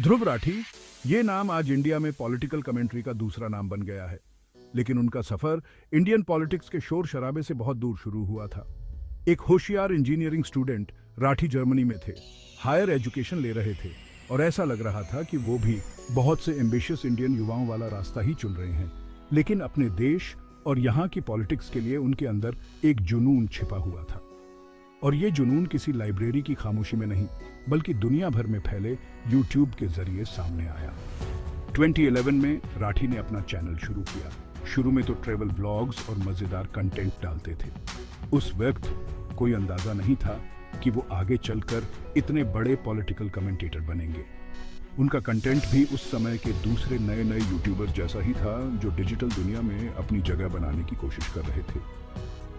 ध्रुव राठी, ये नाम आज इंडिया में पॉलिटिकल कमेंट्री का दूसरा नाम बन गया है। लेकिन उनका सफर इंडियन पॉलिटिक्स के शोर शराबे से बहुत दूर शुरू हुआ था। एक होशियार इंजीनियरिंग स्टूडेंट राठी जर्मनी में थे, हायर एजुकेशन ले रहे थे और ऐसा लग रहा था कि वो भी बहुत से एम्बिशियस इंडियन युवाओं वाला रास्ता ही चुन रहे हैं। लेकिन अपने देश और यहाँ की पॉलिटिक्स के लिए उनके अंदर एक जुनून छिपा हुआ था। और ये जुनून किसी लाइब्रेरी की खामोशी में नहीं, बल्कि दुनिया भर में फैले यूट्यूब के जरिए सामने आया। 2011 में राठी ने अपना चैनल शुरू किया। शुरू में तो ट्रैवल व्लॉग्स और मजेदार कंटेंट डालते थे। उस वक्त कोई अंदाजा नहीं था कि वो आगे चलकर इतने बड़े पॉलिटिकल कमेंटेटर बनेंगे। उनका कंटेंट भी उस समय के दूसरे नए यूट्यूबर जैसा ही था, जो डिजिटल दुनिया में अपनी जगह बनाने की कोशिश कर रहे थे।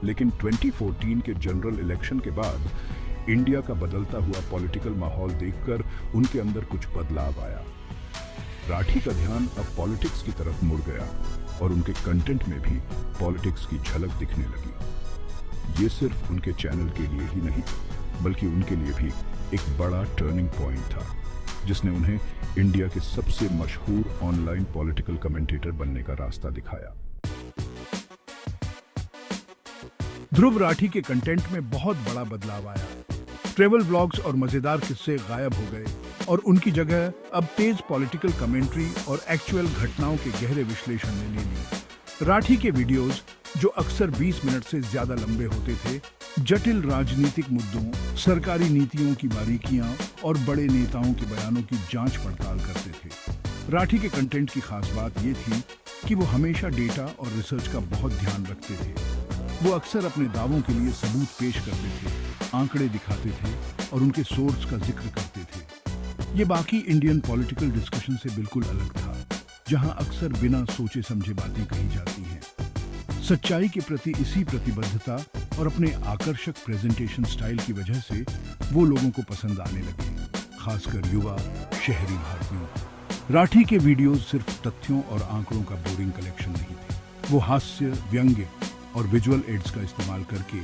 लेकिन 2014 के जनरल इलेक्शन के बाद इंडिया का बदलता हुआ पॉलिटिकल माहौल देखकर उनके अंदर कुछ बदलाव आया। राठी का ध्यान अब पॉलिटिक्स की तरफ मुड़ गया और उनके कंटेंट में भी पॉलिटिक्स की झलक दिखने लगी। ये सिर्फ उनके चैनल के लिए ही नहीं, बल्कि उनके लिए भी एक बड़ा टर्निंग पॉइंट था, जिसने उन्हें इंडिया के सबसे मशहूर ऑनलाइन पॉलिटिकल कमेंटेटर बनने का रास्ता दिखाया। ध्रुव राठी के कंटेंट में बहुत बड़ा बदलाव आया। ट्रैवल व्लॉग्स और मजेदार किस्से गायब हो गए और उनकी जगह अब तेज पॉलिटिकल कमेंट्री और एक्चुअल घटनाओं के गहरे विश्लेषण ने ले ली। राठी के वीडियोस, जो अक्सर 20 मिनट से ज्यादा लंबे होते थे, जटिल राजनीतिक मुद्दों, सरकारी नीतियों की बारीकियां और बड़े नेताओं के बयानों की जांच पड़ताल करते थे। राठी के कंटेंट की खास बात ये थी कि वो हमेशा डेटा और रिसर्च का बहुत ध्यान रखते थे। वो अक्सर अपने दावों के लिए सबूत पेश करते थे, आंकड़े दिखाते थे और उनके सोर्स का जिक्र करते थे। ये बाकी इंडियन पॉलिटिकल डिस्कशन से बिल्कुल अलग था, जहां अक्सर बिना सोचे समझे बातें कही जाती हैं। सच्चाई के प्रति इसी प्रतिबद्धता और अपने आकर्षक प्रेजेंटेशन स्टाइल की वजह से वो लोगों को पसंद आने लगे, खासकर युवा शहरी भारतीयों। राठी के वीडियोस सिर्फ तथ्यों और आंकड़ों का बोरिंग कलेक्शन नहीं थे। वो हास्य, व्यंग्य और विजुअल एड्स का इस्तेमाल करके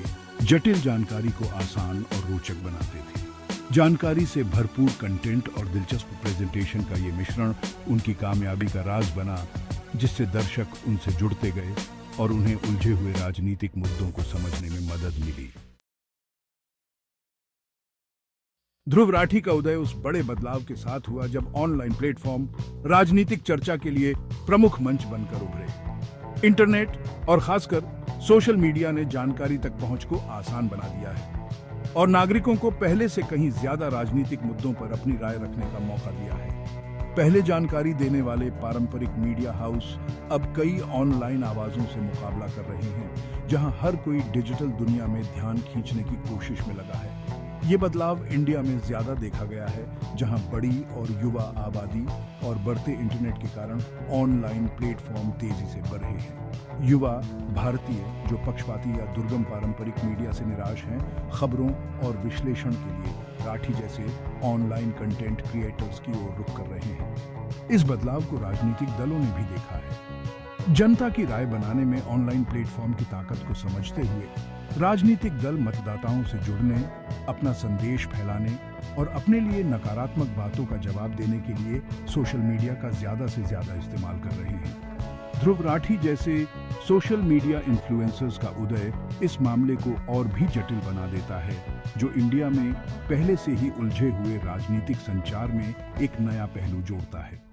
जटिल जानकारी को आसान और रोचक बनाते थे। जानकारी से भरपूर कंटेंट और दिलचस्प प्रेजेंटेशन का ये मिश्रण उनकी कामयाबी का राज बना, जिससे दर्शक उनसे जुड़ते गए और उन्हें उलझे हुए राजनीतिक मुद्दों को समझने में मदद मिली। ध्रुव राठी का उदय उस बड़े बदलाव के साथ हुआ जब ऑनलाइन प्लेटफॉर्म राजनीतिक चर्चा के लिए प्रमुख मंच बनकर उभरे। इंटरनेट और खासकर सोशल मीडिया ने जानकारी तक पहुंच को आसान बना दिया है और नागरिकों को पहले से कहीं ज्यादा राजनीतिक मुद्दों पर अपनी राय रखने का मौका दिया है। पहले जानकारी देने वाले पारंपरिक मीडिया हाउस अब कई ऑनलाइन आवाजों से मुकाबला कर रहे हैं, जहां हर कोई डिजिटल दुनिया में ध्यान खींचने की कोशिश में लगा है। ये बदलाव इंडिया में ज्यादा देखा गया है, जहां बड़ी और युवा आबादी और बढ़ते इंटरनेट के कारण ऑनलाइन प्लेटफॉर्म तेजी से बढ़ रहे हैं। युवा भारतीय जो पक्षपाती या दुर्गम पारंपरिक मीडिया से निराश हैं, खबरों और विश्लेषण के लिए राठी जैसे ऑनलाइन कंटेंट क्रिएटर्स की ओर रुख कर रहे हैं। इस बदलाव को राजनीतिक दलों ने भी देखा है। जनता की राय बनाने में ऑनलाइन प्लेटफॉर्म की ताकत को समझते हुए राजनीतिक दल मतदाताओं से जुड़ने, अपना संदेश फैलाने और अपने लिए नकारात्मक बातों का जवाब देने के लिए सोशल मीडिया का ज्यादा से ज्यादा इस्तेमाल कर रहे हैं। ध्रुव राठी जैसे सोशल मीडिया इन्फ्लुएंसर्स का उदय इस मामले को और भी जटिल बना देता है, जो इंडिया में पहले से ही उलझे हुए राजनीतिक संचार में एक नया पहलू जोड़ता है।